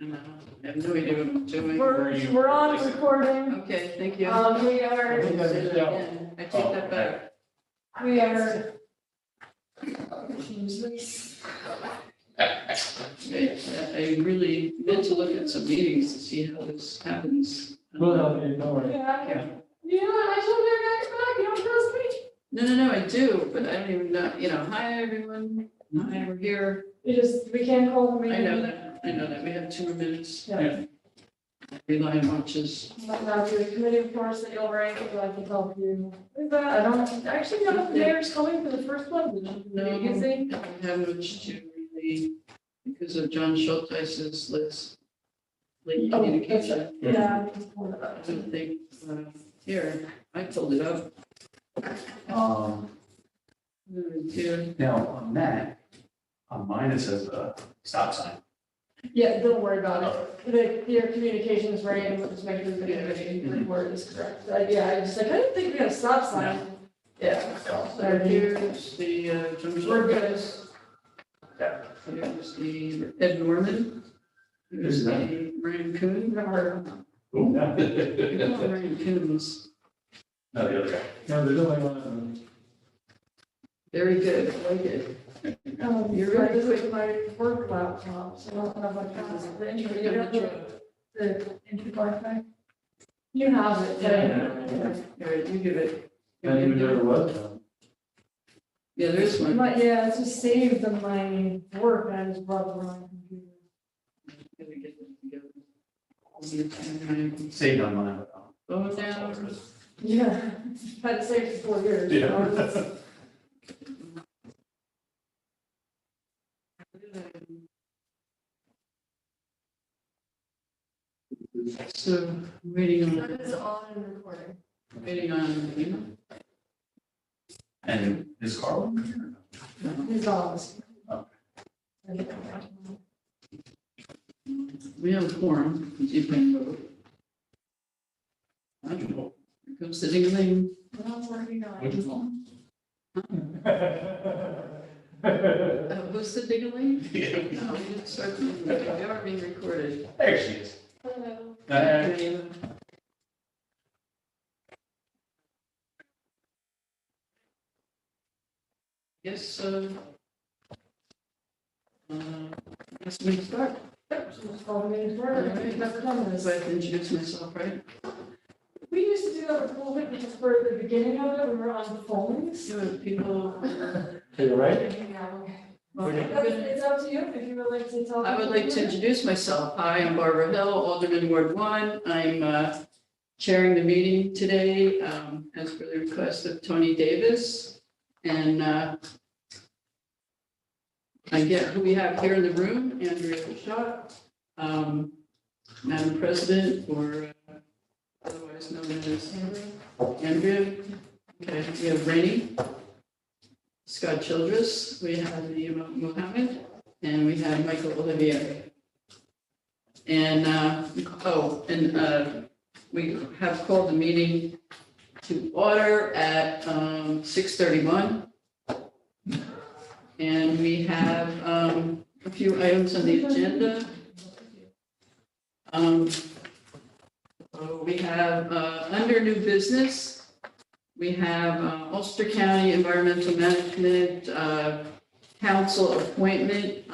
And I have no idea what I'm doing. We're on recording. Okay, thank you. We I are, didn't say that again. I take that back. we are. I really meant to look at some meetings to see how this happens. Well, don't worry. Yeah, okay. You know what, I told you guys back, you don't trust me? No, I do, but I don't even know, hi, everyone. Hi, we're here. We can't call the meeting. I know that. We have 2 more minutes. Yeah. Rely on watches. Now, to the committee reports that you'll rank, if you'd like to help you with that. I don't actually know if the mayor's coming for the first one. No, You see? I don't have much to really, because of John Schulteis's list. Late communication. Yeah. I don't think, here, I pulled it up. Here. Now, on that, on mine, it says a stop sign. Yeah, don't worry about it. Your communication is right, and we'll just make sure the video report is correct. I just I didn't think we had a stop sign. Yeah. So here's the, John We're good. Schulteis. Here's the Ed Norman. Here's the Ryan Coon. Never heard of them. Ooh. We call him Ryan Coons. No, the other guy. No, there's only one of them. Very good, I like it. You're right, this is my work laptop, so I don't have my pass. The intro, you don't have the intro Wi-Fi? You have it, yeah. All right, you give it. I didn't even know there was one. Yeah, there is one. Yeah, it's just saved on my work, and I just brought the wrong computer. Gotta get them together. Saved on mine. Oh, down. Yeah, had it saved for 4 years. Yeah. So, waiting That on, is on and recording. waiting on, And is Carl here? He's on. Okay. we have a quorum, you can vote. Here comes the ding-a-ling. I'm working on Which it. one? Who's the ding-a-ling? Yeah. No, we didn't start, we are being recorded. There she is. Hello. Okay. Yes, guess we can start. Yep, so just call the meeting to order. We've never done As this. I introduce myself, right? We used to do that with COVID, because for the beginning of it, we were on phones. You know, people. Are you right? Yeah, okay. Well, It's up to you, if you would like to tell. I would like to introduce myself. Hi, I'm Barbara Hill, Alderman Ward 1. I'm chairing the meeting today as per the request of Tony Davis. And I get who we have here in the room, Andrea Shaw, Madam President, or otherwise known as Andrea. Okay, we have Rainey, Scott Childress, we have Naeem Mohammed, and we have Michael Olivier. And, we have called the meeting to order at 6:31. And we have a few items on the agenda. We have under new business, we have Ulster County Environmental Management Council appointment.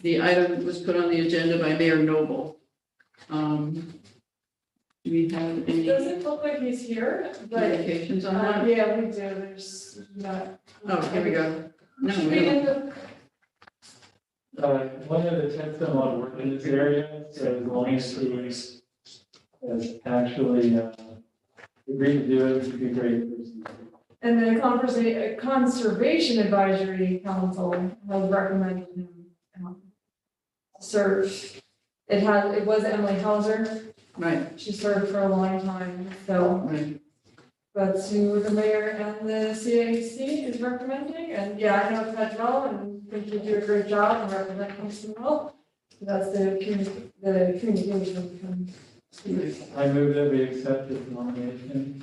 The item was put on the agenda by Mayor Noble. Do we have any Doesn't look like he's here, but, communications on that? yeah, we do, there's not. Oh, here we go. No, Should we be don't. in the, One of the tents done a lot of work in this area, so as long as he has actually agreed to do it, it'd be great. and the Conservation Advisory Council has recommended him serve. It was Emily Hauser, Right, she served for a long time, so. right. That's who the mayor and the CAC is recommending, and yeah, I know Ted well, and think you do a great job and represent Kingston well. That's the communication. I move that we accept this nomination.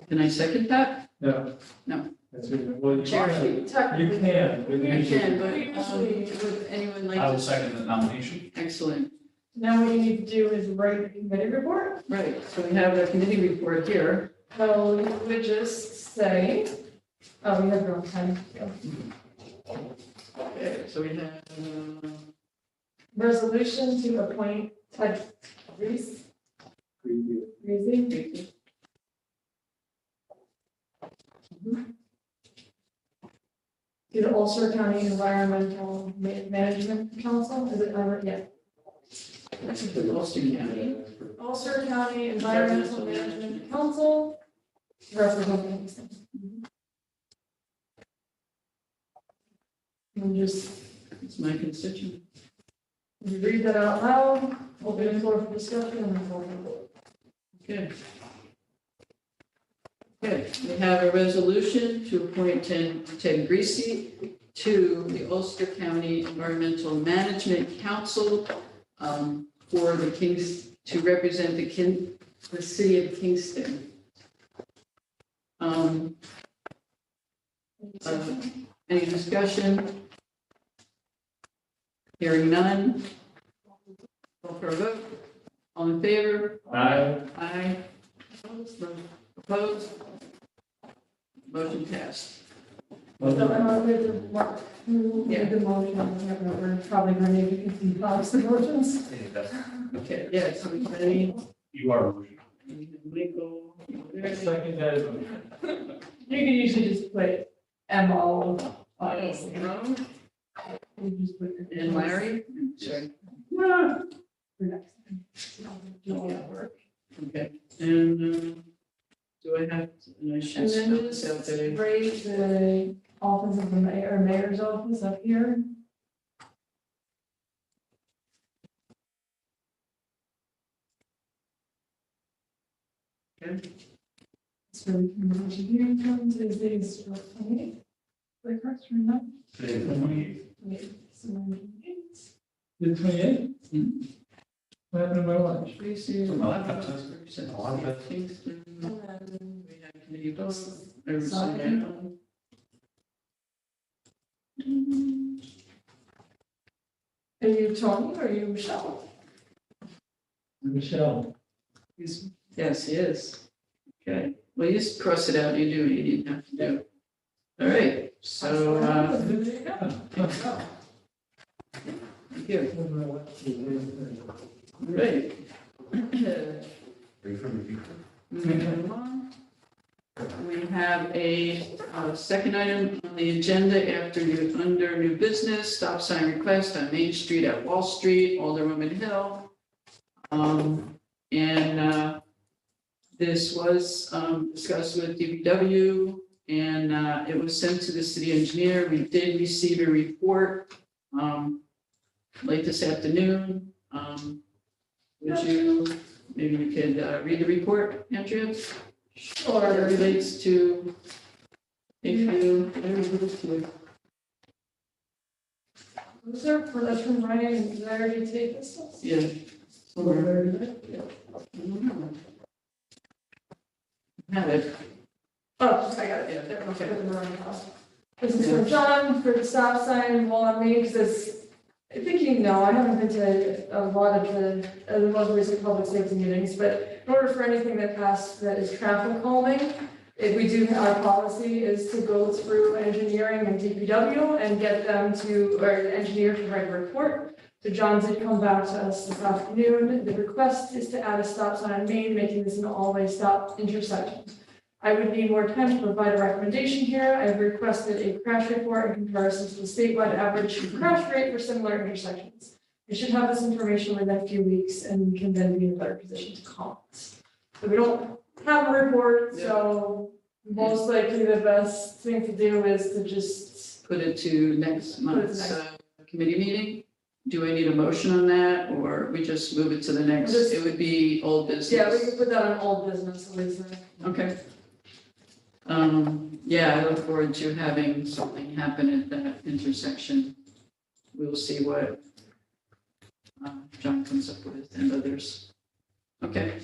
Can I second that? No. No. That's what, well, you Chair. can, you Technically. can, but You usually. can, but Usually- would anyone like I will to? second the nomination. Excellent. Now what you need to do is write the committee report. Right, so we have a committee report here. So you would just say, oh, we have your own time. Okay, so we have, Resolution to appoint Ted Reese, Reese, to the Ulster County Environmental Management Council, is it ever, yeah. Ulster County. Ulster County Environmental Management Council, representing Kingston. And just, It's my constituent. you read that out loud, open the floor for discussion, and then vote. Okay. Okay, we have a resolution to appoint Ted Greasy to the Ulster County Environmental Management Council for the to represent the city of Kingston. Any discussion? Hearing none. Call for a vote. All in favor? Aye. Aye. Opposed? Motion passed. So I'm on with the mark, who made the motion, we're probably going to need to compose the motions. Okay, yeah, so we ready? You are. Michael, ready? Second that. You can usually just put MO. Ron, You just put. and Larry? Sorry. For next time. Do all that work. Okay, and do I have, and I should And spell then this out just there. raise the office of the mayor, or mayor's office up here. Okay. So we can move to here, comes is these 28. Like, correct, or not? Today's the 28th. So, 28. The 28th? Hmm. What happened to my watch? Tracy. My laptop says- Represents my laptop. Kingston. And then We have committee votes. I would say Sign. Are you Tony or are you Michelle? Michelle. Yes, he is. Okay, well, you just cross it out, you do what you need to have to do. All right, so, There you go. thank you. All right. Are you from the future? Moving along. We have a second item on the agenda under new business, stop sign request on Main Street at Wall Street, Alderwoman Hill. And this was discussed with DPW and it was sent to the city engineer. We did receive a report late this afternoon. Maybe you could read the report, Andrea? Or it relates to, if you, Was there, that's from Ryan, did I already take this? yeah. somewhere. Have it. Oh, I got it, Yeah, there, okay. okay. This is from John for the stop sign wall on Main, because I think you know, I haven't been to a lot of the most recent public safety meetings, but in order for anything that passed that is traffic calming, if we do, our policy is to go through engineering and DPW and get them to, or the engineer to write a report. So John did come back to us this afternoon. The request is to add a stop sign on Main, making this an all-way stop intersection. I would need more time to provide a recommendation here. I've requested a crash report in comparison to the statewide average crash rate for similar intersections. I should have this information within a few weeks and can then be in a better position to comment. So we don't have a report, so most likely the best thing to do is to just, Put it to next month's next. committee meeting. Do I need a motion on that, or we just move it to the next? Just- It would be old business. yeah, we can put that on old business, at least. Okay. Yeah, I look forward to having something happen at that intersection. We'll see what John comes up with and others. Okay.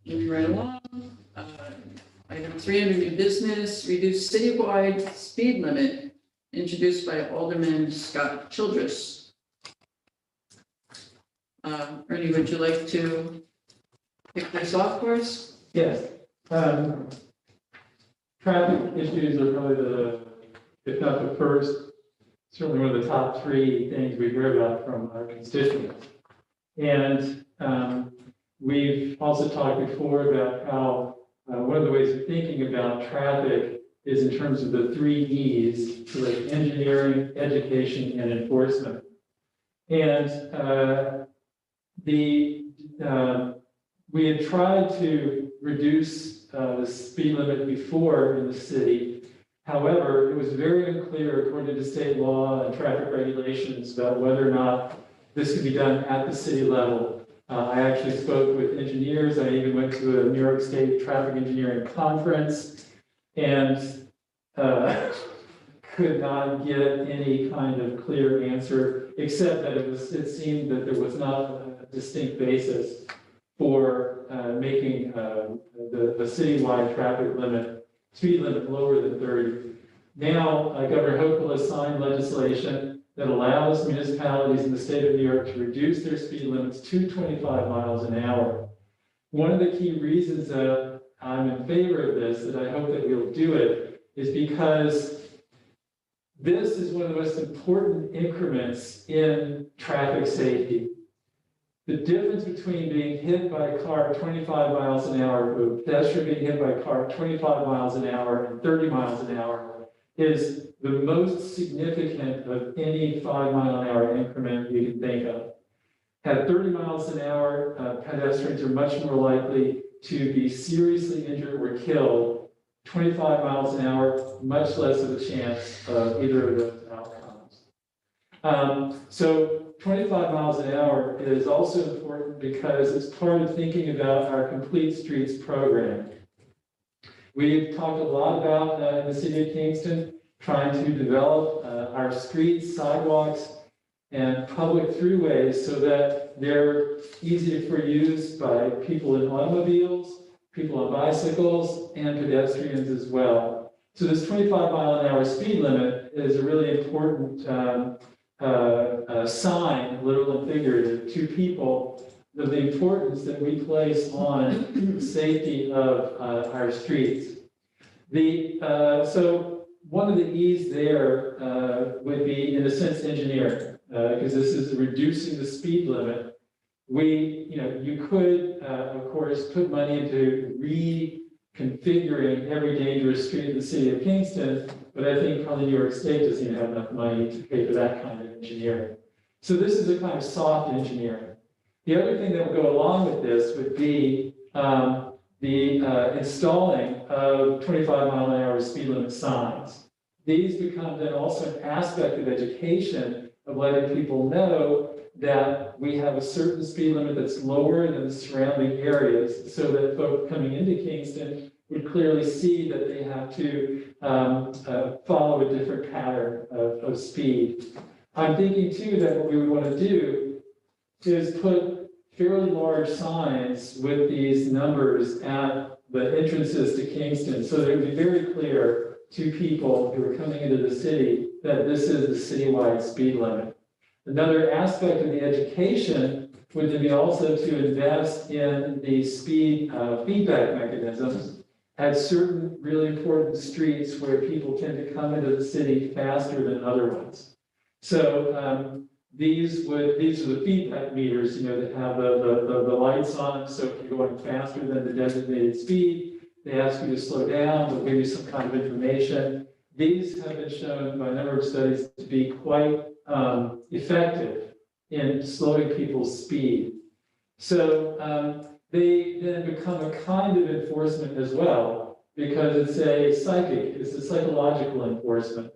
Moving right along, Item 3 under new business, reduce citywide speed limit, introduced by Alderman Scott Childress. Ernie, would you like to kick this off for us? Yes. Traffic issues are probably if not the first, certainly one of the top 3 things we hear about from our constituents. And we've also talked before about how one of the ways of thinking about traffic is in terms of the 3 E's, so like engineering, education, and enforcement. And we had tried to reduce the speed limit before in the city. However, it was very unclear according to state law and traffic regulations about whether or not this could be done at the city level. I actually spoke with engineers. I even went to a New York State traffic engineering conference and could not get any kind of clear answer, except that it seemed that there was not a distinct basis for making the citywide traffic limit, speed limit lower than 30. Now, Governor Hochul has signed legislation that allows municipalities in the state of New York to reduce their speed limits to 25 miles an hour. One of the key reasons that I'm in favor of this, that I hope that we'll do it, is because this is one of the most important increments in traffic safety. The difference between being hit by a car at 25 miles an hour, or a pedestrian being hit by a car at 25 miles an hour and 30 miles an hour, is the most significant of any 5 mile an hour increment you can think of. At 30 miles an hour, pedestrians are much more likely to be seriously injured or killed. 25 miles an hour, much less of a chance of either of those outcomes. So 25 miles an hour is also important because it's part of thinking about our Complete Streets program. We've talked a lot about in the city of Kingston, trying to develop our streets, sidewalks, and public throughways so that they're easy for use by people in automobiles, people on bicycles, and pedestrians as well. So this 25 mile an hour speed limit is a really important sign, literal and figurative, to people of the importance that we place on the safety of our streets. So one of the E's there would be, in a sense, engineering, because this is reducing the speed limit. You could, of course, put money into reconfiguring every dangerous street in the city of Kingston, but I think probably New York State doesn't even have enough money to pay for that kind of engineering. So this is a kind of soft engineering. The other thing that would go along with this would be the installing of 25 mile an hour speed limit signs. These become then also an aspect of education of letting people know that we have a certain speed limit that's lower than the surrounding areas, so that folks coming into Kingston would clearly see that they have to follow a different pattern of speed. I'm thinking too that what we would want to do is put fairly large signs with these numbers at the entrances to Kingston, so that it would be very clear to people who are coming into the city that this is the citywide speed limit. Another aspect of the education would be also to invest in the speed feedback mechanisms at certain really important streets where people tend to come into the city faster than other ones. So these are the feedback meters, that have the lights on them. So if you're going faster than the designated speed, they ask you to slow down, they'll give you some kind of information. These have been shown by a number of studies to be quite effective in slowing people's speed. So they then become a kind of enforcement as well, because it's a psychological enforcement,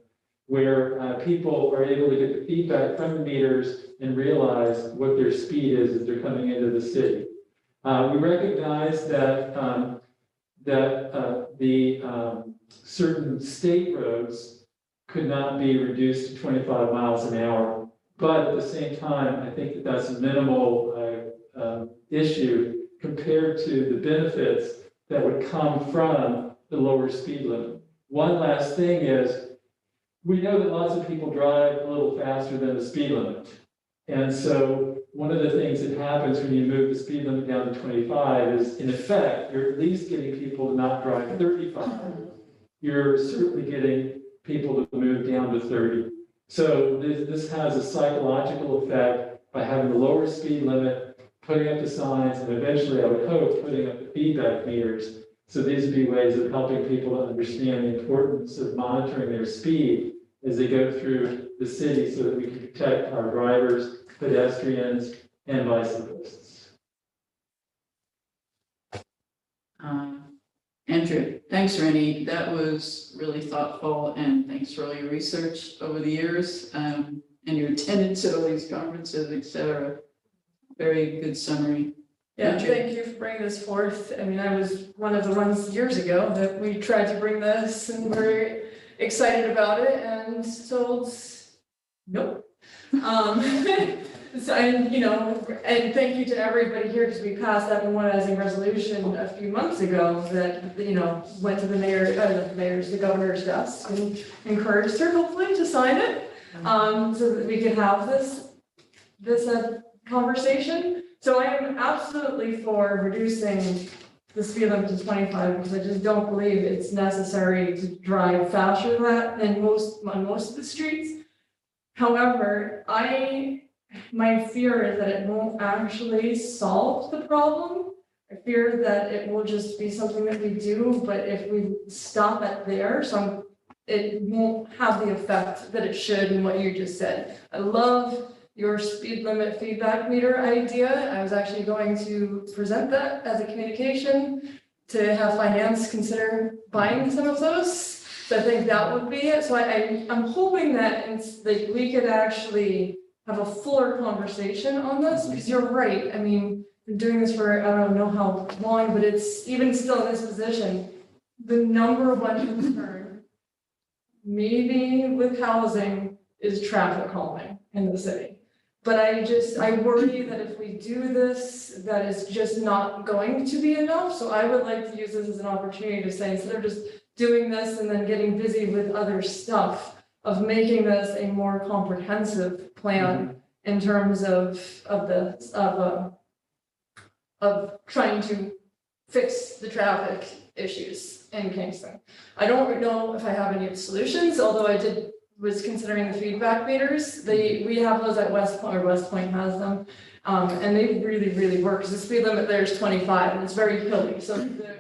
where people are able to get the feedback from the meters and realize what their speed is as they're coming into the city. We recognize that the certain state roads could not be reduced to 25 miles an hour, but at the same time, I think that that's a minimal issue compared to the benefits that would come from the lower speed limit. One last thing is, we know that lots of people drive a little faster than the speed limit. And so one of the things that happens when you move the speed limit down to 25 is, in effect, you're at least getting people to not drive 35. You're certainly getting people to move down to 30. So this has a psychological effect by having the lower speed limit, putting up the signs, and eventually, I would hope, putting up the feedback meters. So these would be ways of helping people to understand the importance of monitoring their speed as they go through the city so that we can protect our drivers, pedestrians, and bicyclists. Andrew, thanks, Rennie. That was really thoughtful, and thanks for all your research over the years, and your attendance at all these conferences, et cetera. Very good summary. Yeah, Andrew. thank you for bringing this forth. I mean, I was one of the ones years ago that we tried to bring this and we're excited about it and told, nope. So, and, you know, and thank you to everybody here because we passed that memorializing resolution a few months ago that, you know, went to the the governor's desk and encouraged her hopefully to sign it, so that we could have this conversation. So I am absolutely for reducing the speed limit to 25 because I just don't believe it's necessary to drive faster than that on most of the streets. However, my fear is that it won't actually solve the problem. I fear that it will just be something that we do, but if we stop it there, it won't have the effect that it should in what you just said. I love your speed limit feedback meter idea. I was actually going to present that as a communication to have finance consider buying some of those. So I think that would be it. So I'm hoping that we could actually have a fuller conversation on this, because you're right. I mean, been doing this for, I don't know how long, but it's even still in this position, the number one concern, maybe with housing, is traffic calming in the city. But I worry that if we do this, that is just not going to be enough. So I would like to use this as an opportunity to say, instead of just doing this and then getting busy with other stuff, of making this a more comprehensive plan in terms of trying to fix the traffic issues in Kingston. I don't know if I have any solutions, although I was considering the feedback meters. We have those at West Point, or West Point has them, and they really, really work, because the speed limit there is 25 and it's very hilly. So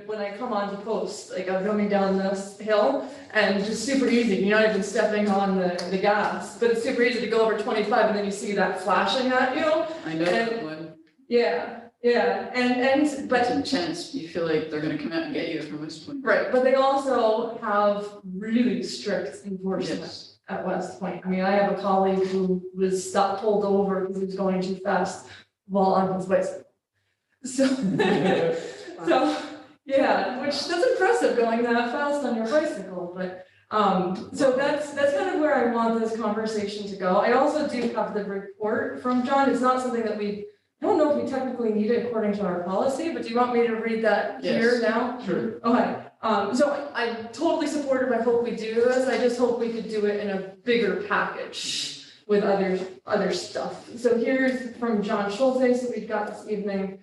when I come on to post, like I'm coming down this hill and just super easy, you're not even stepping on the gas, but it's super easy to go over 25 and then you see that flashing at you. I know that one. Yeah, but It's intense. You feel like they're gonna come out and get you from West Point. right, but they also have really strict enforcement. Yes. At West Point. I mean, I have a colleague who was pulled over because he was going too fast while on his bicycle. So, yeah, which that's impressive going that fast on your bicycle. But so that's kind of where I want this conversation to go. I also do have the report from John. It's not something that I don't know if we technically need it according to our policy, but do you want me to read that here now? Sure. Okay. So I'm totally supportive. I hope we do this. I just hope we could do it in a bigger package with other stuff. So here's from John Schulte, so we've got this evening.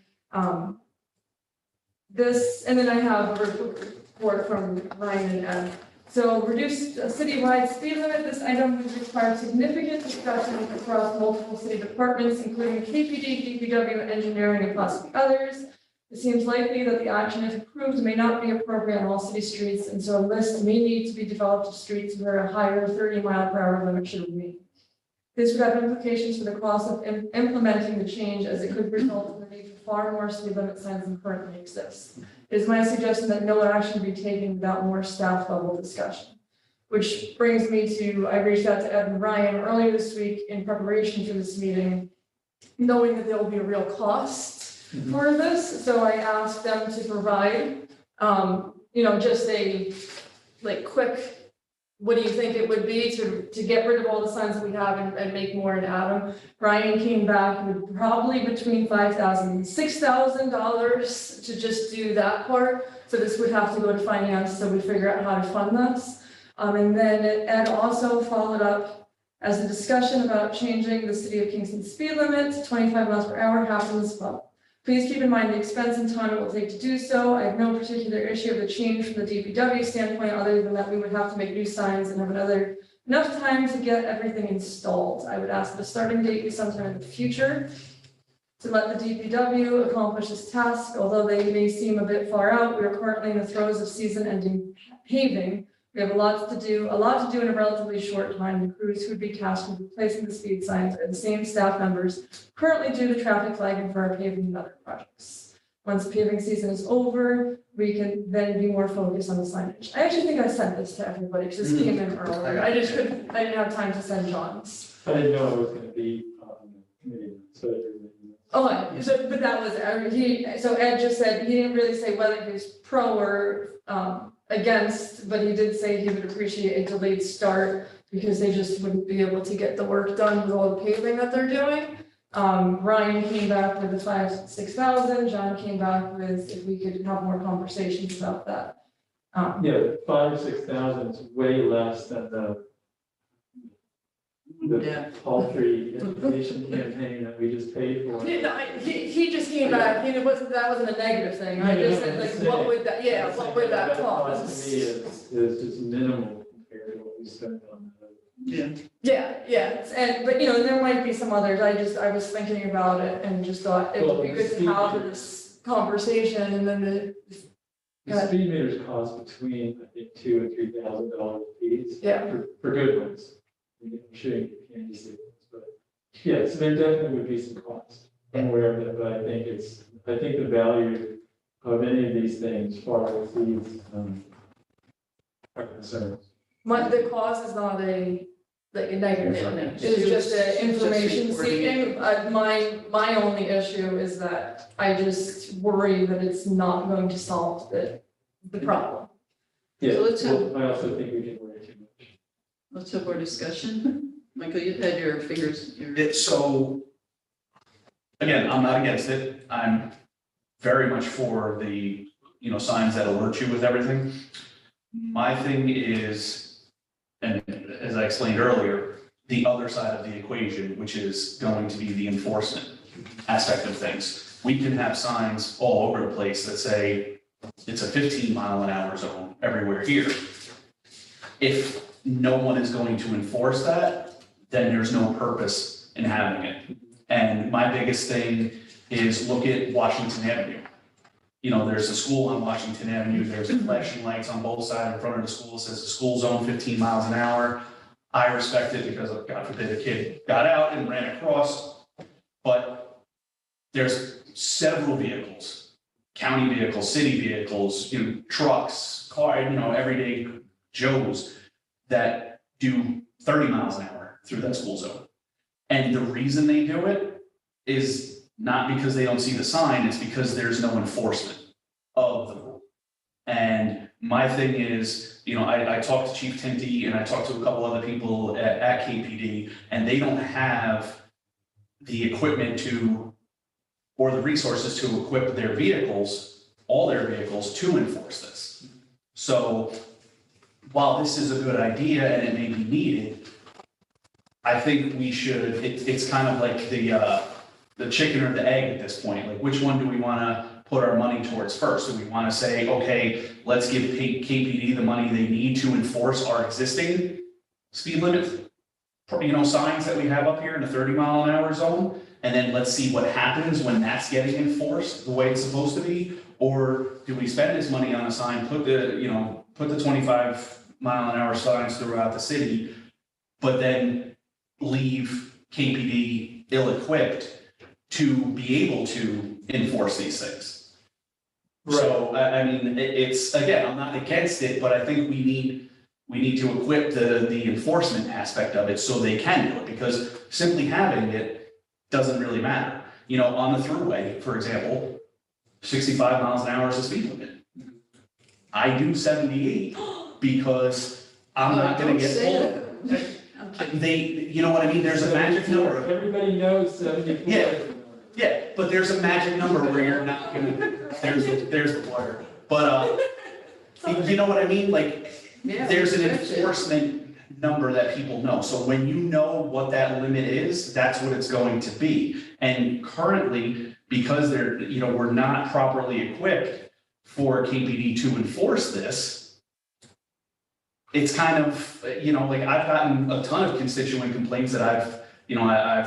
This, and then I have a report from Ryan and Ed. So reduce a citywide speed limit. This item would require significant discussion across multiple city departments, including KPD, DPW, engineering, and possibly others. It seems likely that the action, if approved, may not be appropriate on all city streets, and so a list may need to be developed of streets where a higher 30-mile-per-hour limit should remain. This would have implications for the cost of implementing the change, as it could result in the need for far more speed limit signs than currently exist. It is my suggestion that no action be taken without more staff level discussion. Which brings me to, I reached out to Ed and Ryan earlier this week in preparation for this meeting, knowing that there will be a real cost for this. So I asked them to provide, just a quick what do you think it would be to get rid of all the signs that we have and make more and add them? Ryan came back with probably between $5,000 and $6,000 to just do that part. So this would have to go to finance, so we figure out how to fund this. And then Ed also followed up as a discussion about changing the city of Kingston speed limit to 25 miles per hour happens. Well, please keep in mind the expense and time it will take to do so. I have no particular issue with the change from the DPW standpoint, other than that we would have to make new signs and have enough time to get everything installed. I would ask the starting date be sometime in the future to let the DPW accomplish this task. Although they may seem a bit far out, we are currently in the throes of season-ending paving. We have a lot to do in a relatively short time. The crews who would be tasked with replacing the speed signs are the same staff members currently do the traffic flagging for our paving and other projects. Once paving season is over, we can then be more focused on the signage. I actually think I sent this to everybody because this came in earlier. I didn't have time to send John's. I didn't know it was gonna be on the committee, so. Oh, so, but that was, so Ed just said, he didn't really say whether he was pro or, against, but he did say he would appreciate a delayed start because they just wouldn't be able to get the work done with all the paving that they're doing. Ryan came back with the 6,000. John came back with if we could have more conversations about that. Yeah, 5,000 or 6,000 is way less than the paltry information campaign that we just paid for. He just came back, that wasn't a negative thing, I just said, like, what would that, what would that cost? To me is just minimal compared to what we spent on that. Yeah, but there might be some others, I was thinking about it and just thought it would be good to have this conversation and then The speed meters cost between, I think, $2,000 and $3,000 a piece. Yeah. For good ones. I'm sure you can't see things, but yeah, so there definitely would be some cost. I'm aware of it, but I think the value of any of these things far exceeds our concerns. the cost is not a negative, No, it's just an information just seeking. My only issue is that I just worry that it's not going to solve the problem. Yeah, So let's have- I also think we can worry too much. Let's have more discussion. Michael, you had your fingers, So, again, I'm not against it. I'm very much for the, signs that alert you with everything. My thing is, and as I explained earlier, the other side of the equation, which is going to be the enforcement aspect of things. We can have signs all over the place that say it's a 15-mile-an-hour zone everywhere here. If no one is going to enforce that, then there's no purpose in having it. And my biggest thing is look at Washington Avenue. There's a school on Washington Avenue, there's flashing lights on both sides in front of the school, says the school zone 15 miles an hour. I respect it because, God forbid, a kid got out and ran across. But there's several vehicles, county vehicles, city vehicles, trucks, car, everyday Joes that do 30 miles an hour through that school zone. And the reason they do it is not because they don't see the sign, it's because there's no enforcement of the rule. And my thing is, I talked to Chief Tinty and I talked to a couple other people at KPD, and they don't have the equipment or the resources to equip their vehicles, all their vehicles, to enforce this. So while this is a good idea and it may be needed, I think we should, it's kind of like the chicken or the egg at this point. Like, which one do we want to put our money towards first? Do we want to say, okay, let's give KPD the money they need to enforce our existing speed limit, signs that we have up here in the 30-mile-an-hour zone? And then let's see what happens when that's getting enforced the way it's supposed to be? Or do we spend this money on a sign, put the 25-mile-an-hour signs throughout the city, but then leave KPD ill-equipped to be able to enforce these things? Right. So, it's, again, I'm not against it, but I think we need to equip the enforcement aspect of it so they can do it, because simply having it doesn't really matter. On the thruway, for example, 65 miles an hour is the speed limit. I do 78 because I'm not gonna Don't get say pulled. that. I'm kidding. They, you know what I mean, there's a magic number. Everybody knows 74. Yeah. Yeah, but there's a magic number where you're not gonna, there's the lawyer. But, you know what I mean, like, Yeah, there's an stretch it. enforcement number that people know. So when you know what that limit is, that's what it's going to be. And currently, because they're, you know, we're not properly equipped for KPD to enforce this, it's kind of, you know, like I've gotten a ton of constituent complaints that I've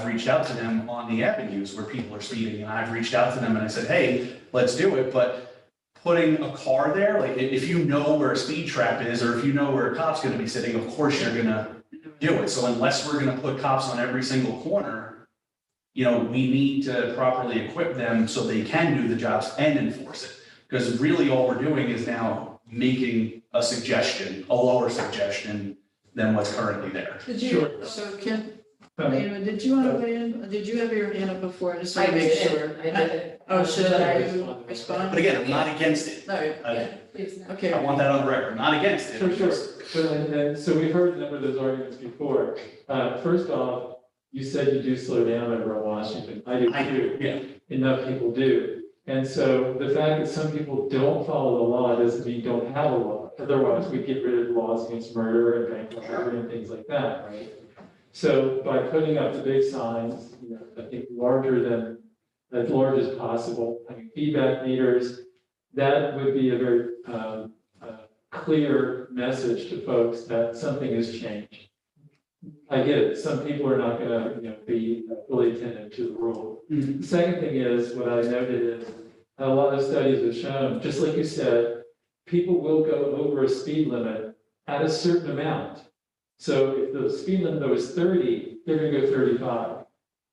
reached out to them on the avenues where people are speeding, and I've reached out to them and I said, hey, let's do it, but putting a car there, like if you know where a speed trap is, or if you know where a cop's gonna be sitting, of course you're gonna do it. So unless we're gonna put cops on every single corner, you know, we need to properly equip them so they can do the jobs and enforce it. Because really all we're doing is now making a suggestion, a lower suggestion than what's currently there. Did Sure. you, so Ken, Um, did you want to weigh in? Did you have your hand up before? Just want I to make did, sure. I did. Oh, should But I respond. respond? But again, I'm not against it. No, I okay. I want that on the record, not against it. Sure. And so we've heard a number of those arguments before. First off, you said you do slow down over in Washington. I do too. Yeah. Enough people do. And so the fact that some people don't follow the law doesn't mean you don't have a law. Otherwise, we'd get rid of laws against murder and bank robbery and things like that, right? So by putting up the big signs, you know, I think as large as possible, having feedback meters, that would be a very clear message to folks that something has changed. I get it, some people are not gonna, you know, be fully attentive to the rule. Mhm. The second thing is, what I noted is, a lot of studies have shown, just like you said, people will go over a speed limit at a certain amount. So if the speed limit was 30, they're gonna go 35.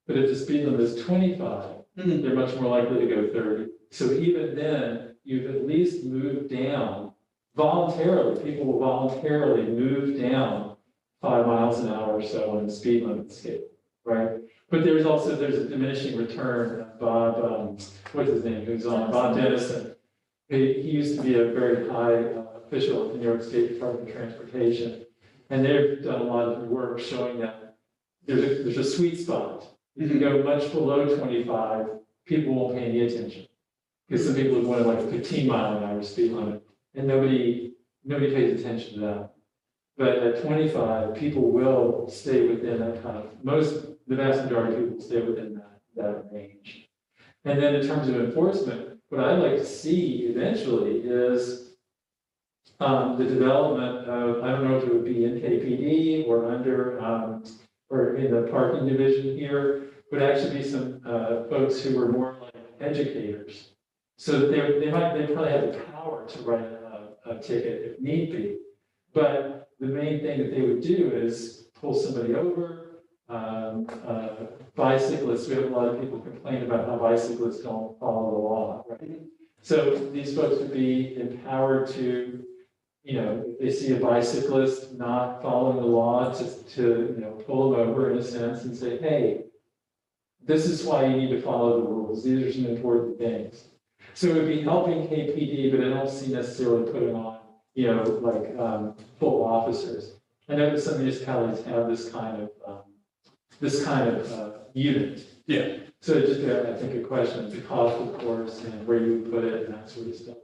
But if the speed limit is 25, Mhm. they're much more likely to go 30. So even then, you've at least moved down voluntarily. People will voluntarily move down 5 miles an hour or so on the speed limit scale, right? But there's a diminishing return. Bob, what's his name, who's on, Bob Dennison. He used to be a very high official at the New York State Department of Transportation. And they've done a lot of work showing that there's a sweet spot. If you go much below 25, people won't pay any attention. Because some people would want like a 15-mile-an-hour speed limit, and nobody pays attention to that. But at 25, people will stay within that kind of, the vast majority of people stay within that range. And then in terms of enforcement, what I'd like to see eventually is the development of, I don't know if it would be in KPD or under, or in the parking division here, would actually be some folks who were more like educators. So that they probably have the power to write a ticket if need be. But the main thing that they would do is pull somebody over. Bicyclists, we have a lot of people complain about how bicyclists don't follow the law, right? So these folks would be empowered to, you know, if they see a bicyclist not following the law, to you know, pull them over in a sense and say, hey, this is why you need to follow the rules. These are some important things. So it would be helping KPD, but I don't see necessarily putting on, you know, like full officers. I know that some municipalities have this kind of unit. Yeah. So it's just, I think, a question of the cost, of course, and where you would put it and that sort of stuff.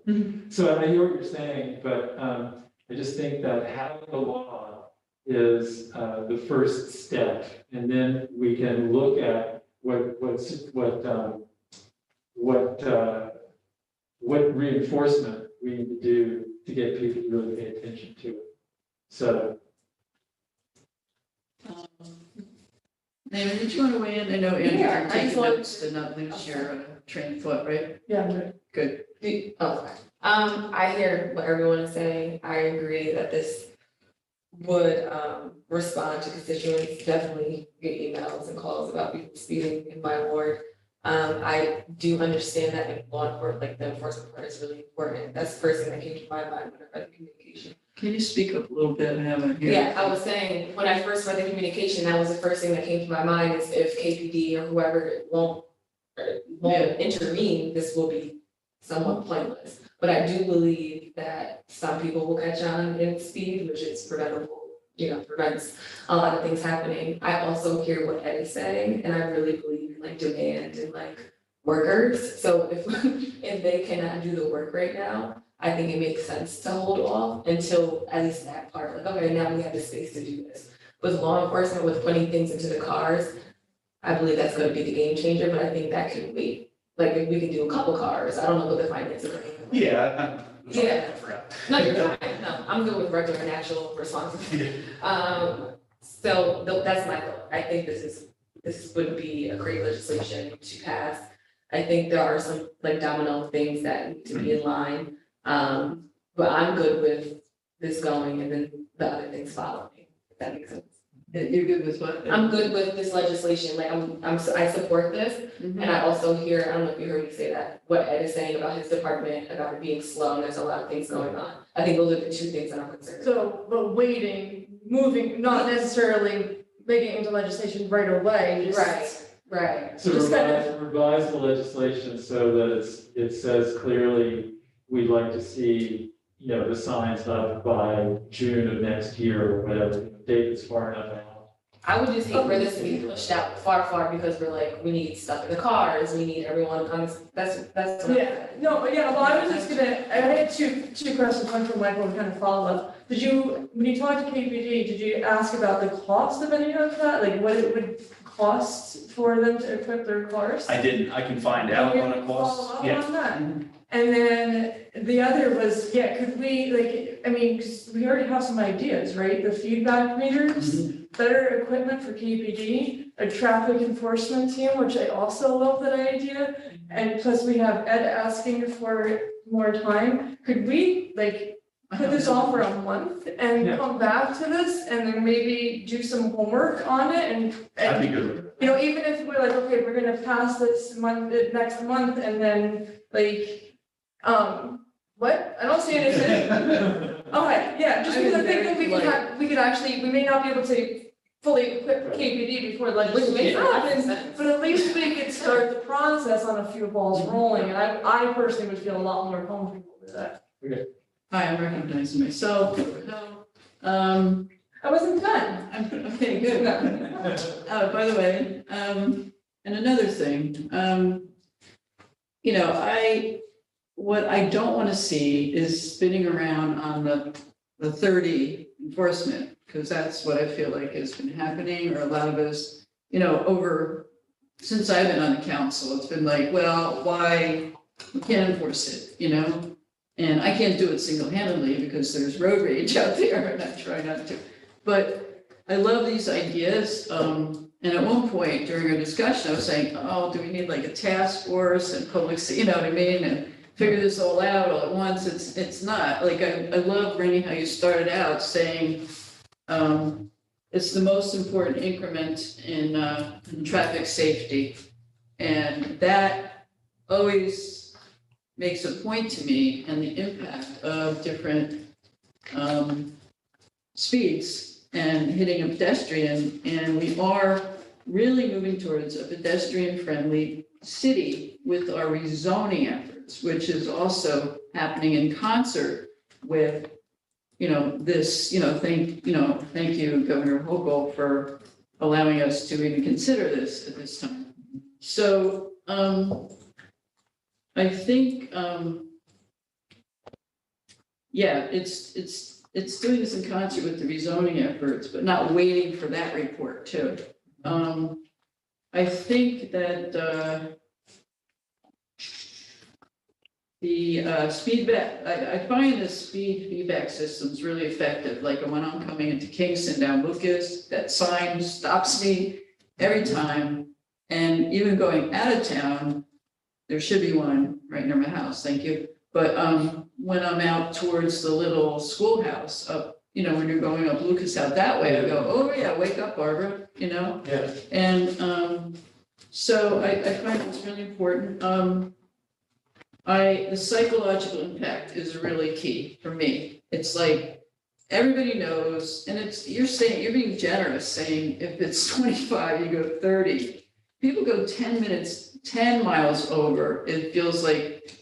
So I hear what you're saying, but I just think that having the law is the first step, and then we can look at what reinforcement we need to do to get people to really pay attention to it. So. Naaman, did you want to weigh in? I know Andrew, Yeah, you're I taking just want- notes to not lose your train of thought, right? Yeah, Good. I hear what everyone is saying. I agree that this would respond to constituents, definitely get emails and calls about people speeding in my ward. I do understand that law enforcement, like the enforcement part is really important. That's the first thing that came to my mind when I read the communication. Can you speak up a little bit? I haven't heard. Yeah, I was saying, when I first read the communication, that was the first thing that came to my mind is if KPD or whoever won't intervene, this will be somewhat pointless. But I do believe that some people will catch on in speed, which is preventable prevents a lot of things happening. I also hear what Eddie's saying, and I really believe in like demand and like workers. So if, if they cannot do the work right now, I think it makes sense to hold off until at least that part, like, okay, now we have the space to do this. With law enforcement, with putting things into the cars, I believe that's gonna be the game changer, but I think that can wait. Like, if we can do a couple cars, I don't know what the finances are. Yeah. Yeah. I forgot. No, you're fine, no, I'm good with regular and actual responses. So that's my thought, I think this would be a great legislation to pass. I think there are some like domino things that need to be in line, but I'm good with this going and then the other things following, if that makes sense. You're good with what? I'm good with this legislation, like I support this, Mhm. and I also hear, I don't know if you heard me say that, what Ed is saying about his department, about it being slow, and there's a lot of things going on. I think those are the two things that I'm concerned about. So, but waiting, moving, not necessarily making it into legislation right away, just. Right. So Just kind of- revise the legislation so that it says clearly, we'd like to see, the signs up by June of next year or whatever, date is far enough out. I would just hate for this to be pushed out far, because we're like, we need stuff in the cars, we need everyone on this, that's. Yeah, no, yeah, well, I was just gonna, I had two questions, one for Michael to kind of follow up. When you talked to KPD, did you ask about the cost of any of that? Like what it would cost for them to equip their cars? I didn't, I can find out what it Can we follow costs. up Yeah. on that? And then the other was, could we, because we already have some ideas, right? The feedback meters, better equipment for KPD, a traffic enforcement team, which I also love that idea. And plus we have Ed asking for more time. Could we put this off for a month and Yeah. come back to this and then maybe do some homework on it and I'd be good with it. even if we're like, okay, we're gonna pass this next month and then what? I don't see anything. Okay, yeah, just because I think that we could actually, we may not be able to fully equip KPD before legislation happens, but at least we could start the process on a few balls rolling, and I personally would feel a lot more comfortable with that. Hi, I'm recognizing myself. I wasn't done. Okay, good. By the way, and another thing, what I don't want to see is spinning around on the 30 enforcement, because that's what I feel like has been happening, or a lot of us, since I've been on the council, it's been like, well, why, we can't enforce it, And I can't do it single-handedly because there's road rage out there, and I try not to. But I love these ideas, and at one point during our discussion, I was saying, oh, do we need like a task force and public, you know what I mean? And figure this all out all at once. It's not. Like, I love, Rennie, how you started out saying, it's the most important increment in traffic safety. And that always makes a point to me, and the impact of different speeds and hitting a pedestrian. And we are really moving towards a pedestrian-friendly city with our rezoning efforts, which is also happening in concert with, this, thank you, Governor Hochul, for allowing us to even consider this at this time. So, I think, it's doing this in concert with the rezoning efforts, but not waiting for that report too. I think that, the feedback, I find the speed feedback systems really effective. Like when I'm coming into Kingston down Lucas, that sign stops me every time. And even going out of town, there should be one right near my house, thank you. But when I'm out towards the little schoolhouse up, when you're going up Lucas out that way, I go, oh yeah, wake up, Barbara, Yeah. And so I find it's really important. The psychological impact is really key for me. It's like, everybody knows, and you're being generous saying if it's 25, you go 30. People go 10 miles over, it feels like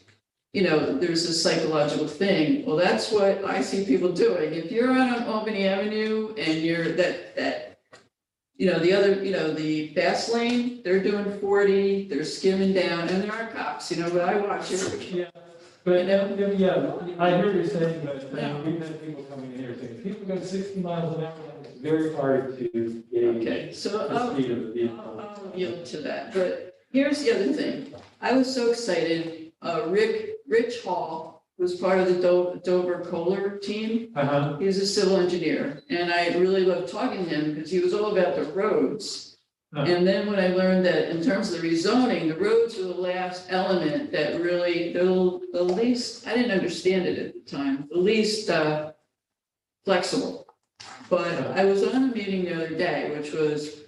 there's a psychological thing. Well, that's what I see people doing. If you're on Albany Avenue and you're the other, the fast lane, they're doing 40, they're skimming down, and there are cops, but I watch it. Yeah, but, You yeah, I hear you saying, but we've had people coming in here saying, if people go 60 miles an hour, it's very hard to gauge Okay, so the speed of the vehicle. I'll yield to that, but here's the other thing. I was so excited, Rich Hall was part of the Dover Kohler team. Uh-huh, He was a civil engineer, and I really loved talking to him because he was all about the roads. Huh. And then when I learned that in terms of the rezoning, the roads were the last element that really, the least, I didn't understand it at the time, the least flexible. But I was on a meeting the other day, which was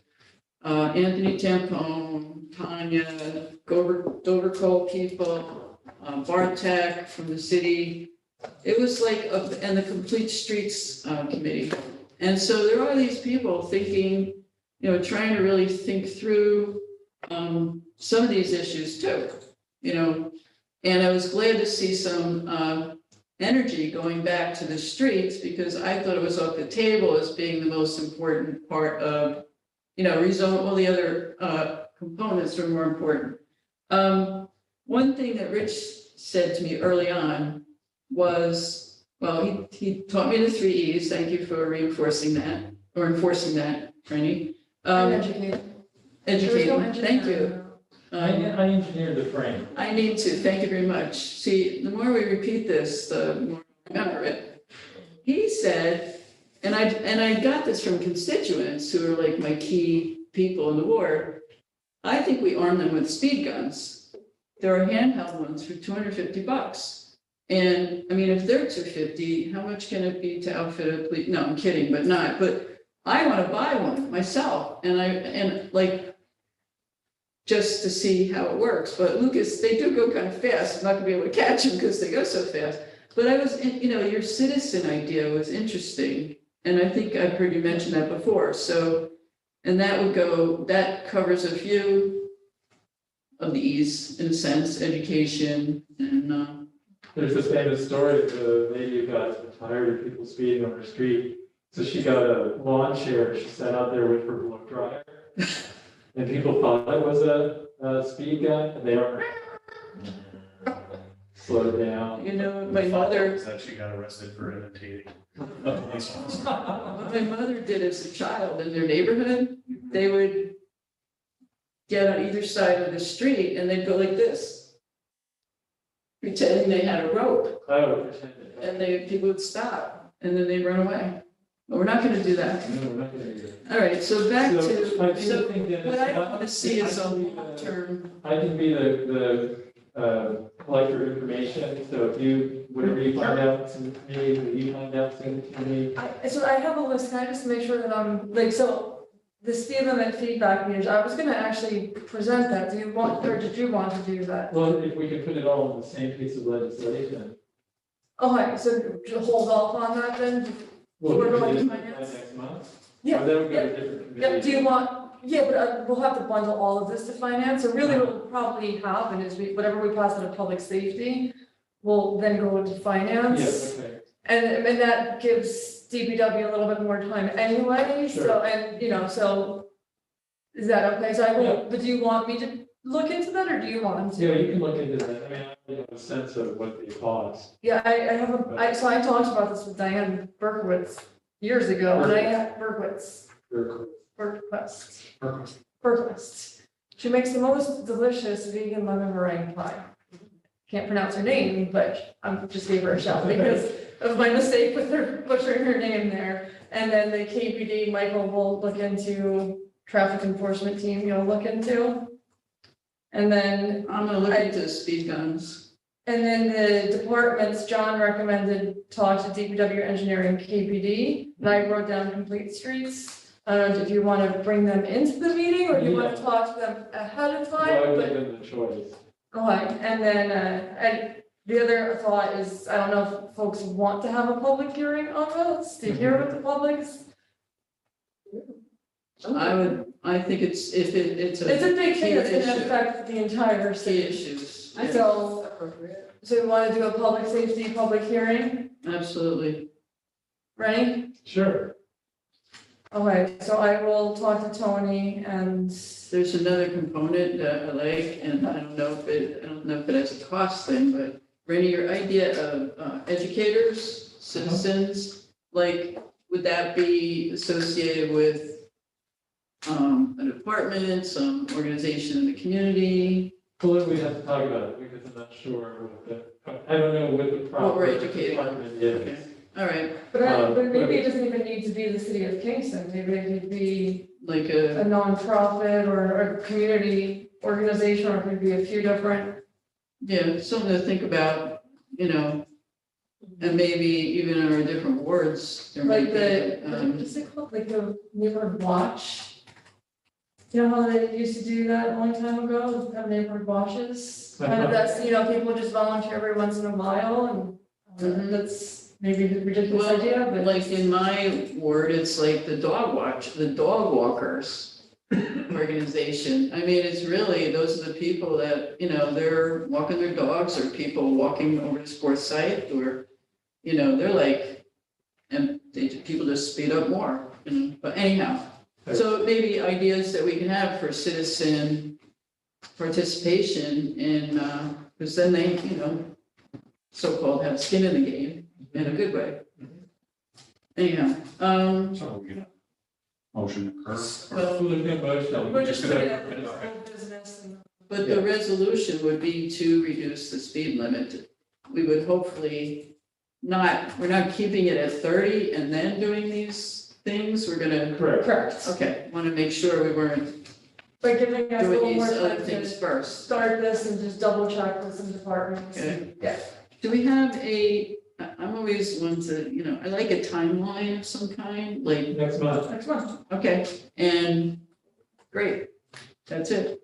Anthony Tampone, Tanya, Dover Cole people, Bartek from the city. It was like, and the Complete Streets Committee. And so there are these people thinking, trying to really think through some of these issues too, And I was glad to see some energy going back to the streets because I thought it was off the table as being the most important part of, rezone, all the other components are more important. One thing that Rich said to me early on was, well, he taught me the 3 E's. Thank you for reinforcing that or enforcing that, Franny. Educate. Educating, thank you. I engineered the frame. I need to, thank you very much. See, the more we repeat this, the more I remember it. He said, and I got this from constituents who are like my key people in the ward, I think we arm them with speed guns. There are handheld ones for $250. And I mean, if they're $250, how much can it be to outfit a police? No, I'm kidding, but not. But I want to buy one myself, and just to see how it works. But Lucas, they do go kind of fast. I'm not gonna be able to catch them because they go so fast. But I was, your citizen idea was interesting, and I think I've heard you mention that before. So, and that covers a few of the E's in a sense, education and. There's this famous story of the lady who got tired of people speeding on her street. So she got a lawn chair, she sat out there with her blow dryer. And people thought it was a speed gun, and they were slow down. My mother. That she got arrested for imitating a police officer. What my mother did as a child in their neighborhood, they would get on either side of the street and they'd go like this, pretending they had a rope, Oh, pretended. and people would stop, and then they'd run away. But we're not gonna do that. No, we're not gonna do that. All right, so back I to, do think that what I want to see is a I can be long-term, I can be the collector of information, so if you, whatever you find out, send it to me, what you find out, send it to me. So I have a list, can I just make sure that I'm, the speed limit feedback meters, I was gonna actually present that, did you want to do that? Well, if we could put it all in the same piece of legislation. Okay, so to hold off on that then? Well, We're we going could to do it finance? next month. Yeah, Or that would go yeah, to different yeah, committees. do you but we'll have to bundle all of this to finance, so really what will probably happen is whatever we pass out of public safety will then go into finance. Yes, okay. And that gives DPW a little bit more time anyway, so, Sure. and, so, is that okay? So I Yeah. will, but do you want me to look into that, or do you want Yeah, to? you can look into that. I mean, I have a sense of what they cost. Yeah, I have so I talked about this with Diane Berkowitz years ago, and I had Berkowitz. She makes the most delicious vegan lemon meringue pie. Can't pronounce her name, but I just gave her a shout because of my mistake with her butchering her name there. And then the KPD, Michael will look into, traffic enforcement team, you'll look into. And then I'm gonna look into speed guns. And then the departments, John recommended talk to DPW engineering KPD, and I wrote down complete streets. I don't know if you want to bring them into the meeting, or you want to talk to them ahead of Well, I time, would but, give them the choice. okay, and then, and the other thought is, I don't know if folks want to have a public hearing on this, to hear what the public's. I think it's It's a big thing that's key gonna issue. affect the entire Key city. issues. I think So- it's appropriate. so we want to do a public safety, public hearing, Absolutely. right? Sure. Okay, so I will talk to Tony and, There's another component that I like, and I don't know if it has a cost thing, but Rennie, your idea of educators, citizens, like, would that be associated with a department, some organization in the community? Well, we have to talk about it because I'm not sure I don't know what the What we're proper educating on. department is. Okay. All right, but maybe it doesn't even need to be the city of Kingston, maybe it could be like a nonprofit or a community organization, or it could be a few different. yeah, something to think about, and maybe even in our different wards, there might Like be, what's it called, like the neighborhood watch? You know how they used to do that a long time ago, have neighborhood watches? Kind of that's, people just volunteer every once in a while, and Mhm. that's maybe a ridiculous Well, idea, but. like in my ward, it's like the dog walkers organization. I mean, it's really, those are the people that, they're walking their dogs, or people walking over to sports site, or, they're like, and people just speed up more, but anyhow. So maybe ideas that we can have for citizen participation in, because then they, so-called have skin in the game in a good way. Anyhow, So we get a motion occur. well, We'll look at motion. We're just gonna- putting it in the whole business and. but the resolution would be to reduce the speed limit. We would hopefully we're not keeping it at 30 and then doing these things. We're gonna, Correct. Correct, okay, want to make sure we weren't but giving us a doing little these more other time things to first. start this and just double check with some departments. Okay. Yeah. Do we have I'm always one to, I like a timeline of some kind, like, Next month. Next month, okay, and great, that's it.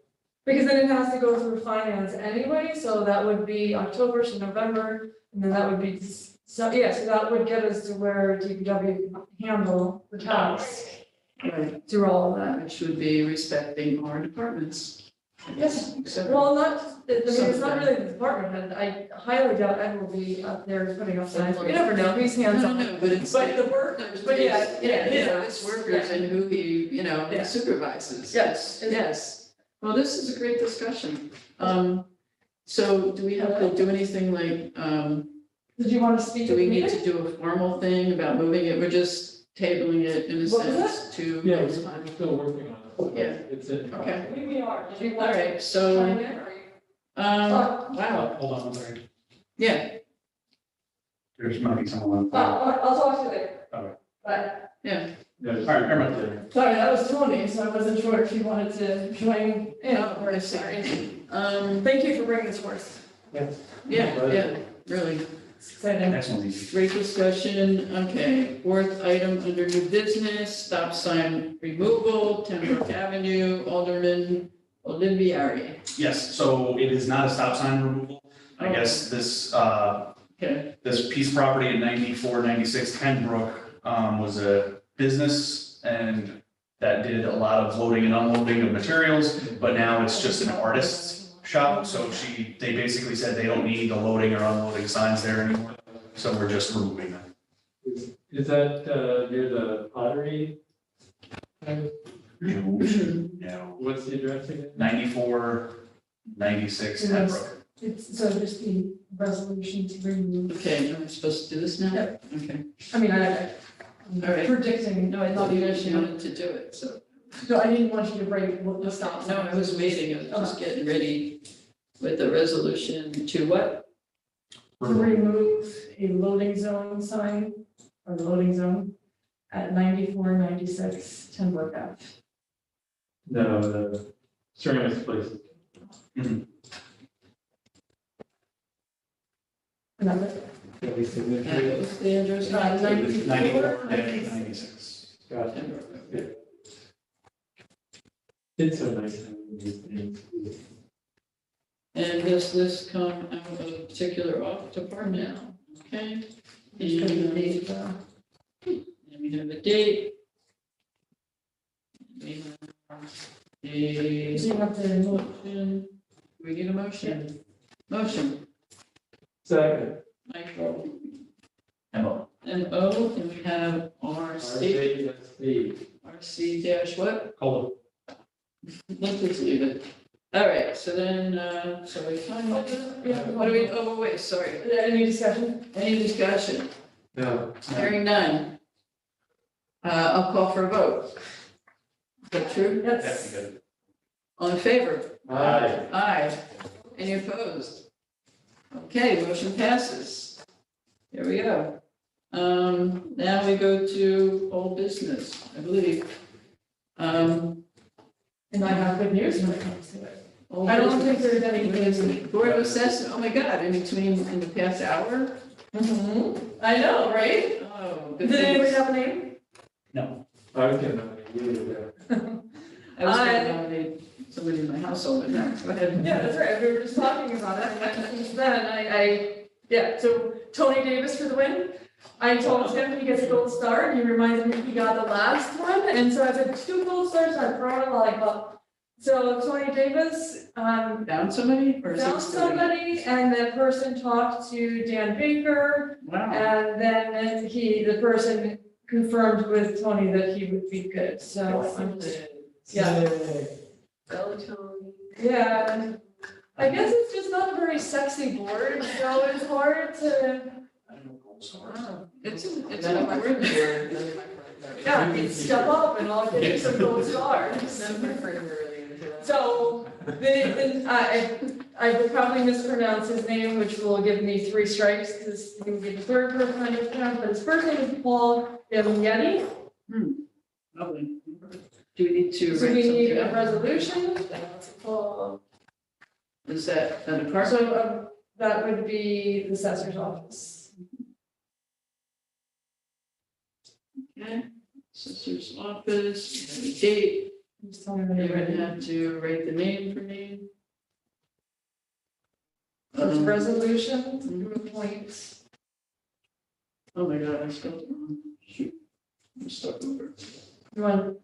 because then it has to go through finance anyway, so that would be October to November, and then that would be, so that would get us to where DPW can handle the tasks Right, through all of that. which would be respecting our departments. Yes. Except- Well, it's not really the department head, I highly doubt Ed will be up there putting up signs, you never know, he's hands No, on. no, but it's. But the workers, but yeah, It's workers and who he, Yeah. supervises. Yes. Yes. Well, this is a great discussion. So do we have to do anything like, Did you want to speak? do we need to do a formal thing about moving it? We're just tabling it in a What was sense to. Yeah, we're still working on it. Yeah. It's in. Okay. We are, did you All want to right, so, chime in, or you- wow, Hold on one second. yeah, There's might be someone. I'll talk to you later. All right. But, Yeah. All right, never mind. sorry, that was Tony, so I wasn't sure if you wanted to join in, Oh, or I sorry. see. Thank you for bringing this for us, Yeah, really. it's exciting. Next one's easy. Great discussion. Okay, fourth item under new business, stop sign removal, Pembroke Avenue, Alderman Olivieri. Yes, so it is not a stop sign removal. I guess this, Okay, this piece of property at 9496 Pembroke was a business and that did a lot of loading and unloading of materials, but now it's just an artist's shop. So they basically said they don't need the loading or unloading signs there anymore. So we're just removing them. Is that near the pottery? No. What's the address again? 9496 Yes. Pembroke. It's, so just the resolution to remove, okay, am I supposed to do this now? Yep. Okay, I'm All right. predicting, no, I thought you actually wanted to do it, so. No, I didn't want you to break the stop. No, I was waiting, I was just getting ready with the resolution to what? To remove a loading zone sign, or loading zone, at 9496 Pembroke Ave. No, the ceramics place. And that's it. Can we signature What it? was the address? 94, 96. Gotcha. Pembroke. It's so nice having these things. And does this come out of a particular department? Okay. Just put the And date, we have a date. We have So you have to, motion. We need a motion. Motion. Second. Michael, Emma. and O, and we have RC, RC dash what? Color. Let's just leave it. All right, so then, so we find, what do we, oh, wait, sorry. Any discussion? Any discussion? No. Hearing none. I'll call for a vote. Is that true? Yes. All in favor? Aye. Aye. Any opposed? Okay, motion passes. Here we go. Now we go to old business, I believe. And I have good news when it comes to it. Old I don't business. think there's anything. Board of Assessment, oh my God, in the past hour? I know, right? Oh, good Did anybody thing. have a name? No. I was gonna nominate you. I was going to nominate somebody in my household, but no, go ahead. Yeah, that's right, we were just talking about it, and since then, yeah, so Tony Davis for the win. I told him he gets a gold star, and he reminded me he got the last one, and so I said, 2 gold stars, and I throw it a lollipop. So Tony Davis, Found somebody? Or is it found still- somebody, and that person talked to Dan Baker, Wow. and then the person confirmed with Tony that he would be good, so I'm just, yeah. Go, Tony. Yeah, and I guess it's just not a very sexy board, so it's hard to, Wow. It's an None of my important friends board. were, none of my friends. yeah, you step up and I'll give you some gold stars. None of my friends were really into that. So, I would probably mispronounce his name, which will give me 3 strikes, because he can give the third person I mispronounce, but his first name is Paul Yeti. Lovely. Do we need to So write we need a something up? resolution, That's Paul. Is that a department? so that would be the assessor's office. Okay, assessor's office, have a date, Just tell me when you you're would ready. have to write the name for me. So it's Um, resolution to appoint. Oh my God, I spelled it wrong, shoot, I'm stuck over. You want,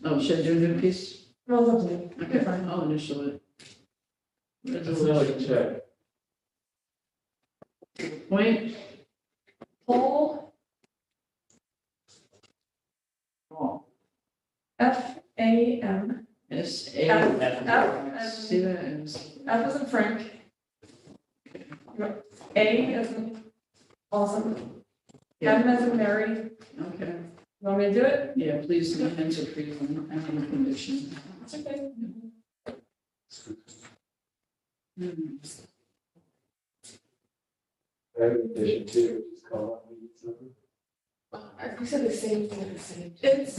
Oh, should I do a new piece? well, it's up to you. Okay, You're fine. I'll initial it. That's not like a check. Point. Paul F-A-M. S-A. F, See that? It's- F as in Frank. A as in awesome. M as in Mary. Okay, You want me to do it? yeah, please, my hands are free, I'm having a condition. It's okay. Hmm. I have an addition too, just call up. We said the same thing at the same time. It's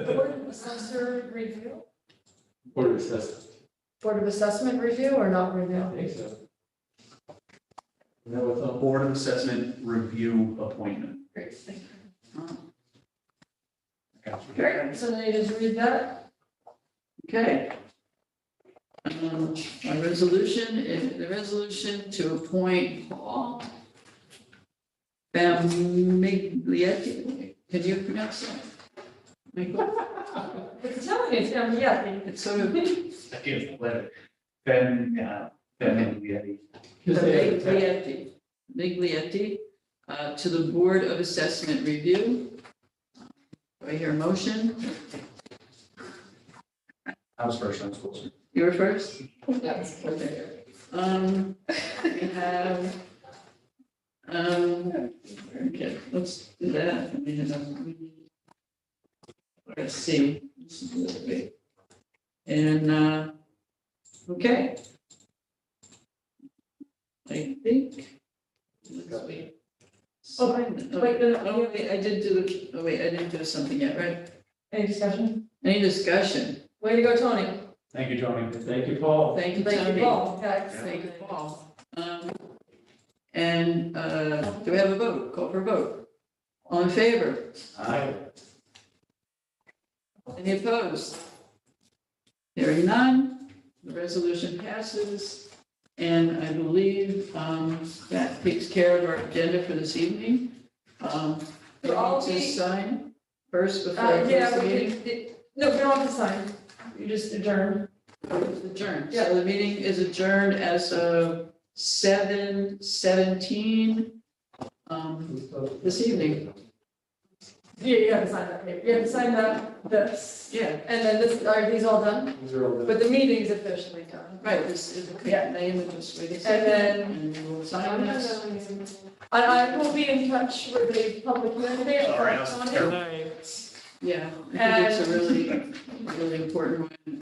Board of Assessor Review. Board of Assessment. Board of Assessment Review or not I review? think so. You know what's on? Board of Assessment Review Appointment. Great, thank you. Oh, Great, so then you just read that. Okay. My resolution, the resolution to appoint Paul Bamiglietti, can you pronounce that? Michael? It's telling me it's Yeti. It's sort of I can't let it. Ben Yeti. Just say a check. Miglietti, to the Board of Assessment Review. Do I hear a motion? I was first, I was closer. You were first? That's Okay. We have, okay, let's do that. I mean, let's see. And, okay. I think. let's wait. Oh, Sign- wait, no, no, Oh, wait, I didn't do something yet, right? Any discussion? Any discussion? Way to go, Tony. Thank you, Tony. Thank you, Paul. Thank you, Thank Tony. you, Paul. Okay. Thank you, Paul. And do we have a vote? Call for a vote. All in favor? Aye. Any opposed? Hearing none, the resolution passes. And I believe that takes care of our agenda for this evening. We all need to the- sign first before I Yeah, close the we meeting. can, no, we don't have to sign. You just adjourn. It's adjourned. Yeah. So the meeting is adjourned as of 7/17, this evening. Yeah, you have to sign that paper, you have to sign this, Yeah, and then this, are these all done? These are all the- But the meeting's officially done. right, this is the Yeah. name and just wait a And second, then, and we'll sign this. and I will be in touch with the public hearing date. Sorry, I was on it. terrible. Yeah, I think it's a really important one.